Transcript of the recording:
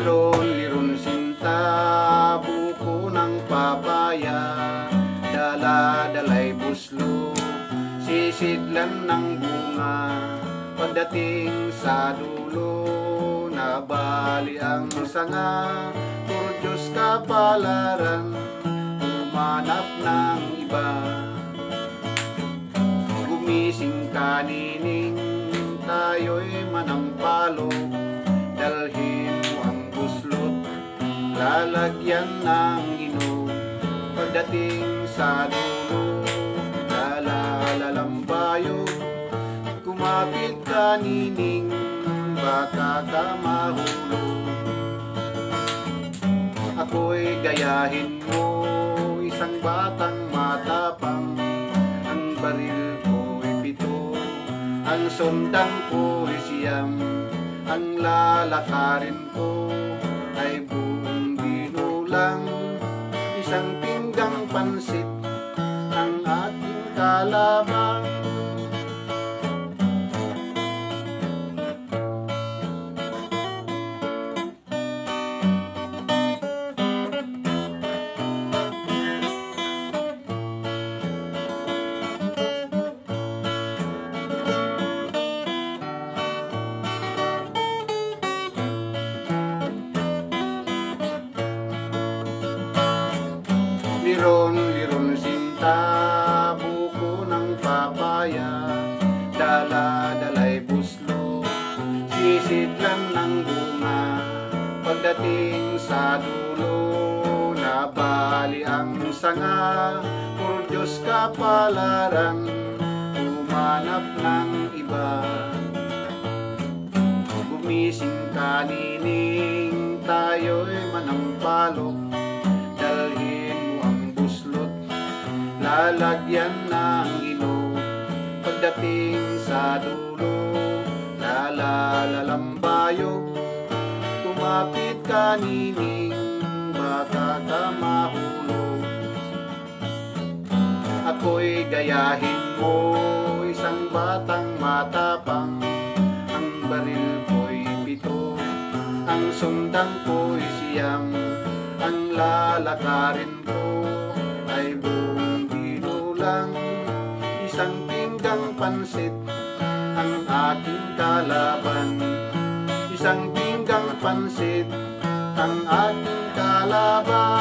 Liron-liron sinta, buko ng papaya, dala-dalay buslo, sisidlan ng bunga. Pagdating sa dulo, nabali ang sanga. Puro Diyos kapalaran, humanap ng iba. Gumising ka nining, tayo'y manampalo. Dalhin mo ang buslot, lalagyan ng inom. Pagdating sa dulo, lalalambayo. Kumapit ka nining, baka ka mahulog. Ako'y gayahin mo, isang batang matapang. Ang baril ko'y pito, ang sundang ko'y siyam. Ang lalakarin ko ay buong binulang. Isang pinggang pansit ang aking kalaban. Liron-liron sinta, buko ng papaya, dala-dalay buslo, sisidlan ng bunga. Pagdating sa dulo, nabali ang sanga. Puro Diyos kapalaran, humanap ng iba. Gumising ka nining, tayo'y manampalok. Lalagyan ng inom. Pagdating sa dulo, lalalambayo. Kumapit ka nining, baka ka mahulog. Ako'y gayahin mo, isang batang matapang. Ang baril ko'y pito, ang sundan ko'y siyam. Ang lalakarin ko ay buong binulang. Isang pinggang pansit ang aking kalaban. Isang pinggang pansit ang aking kalaban.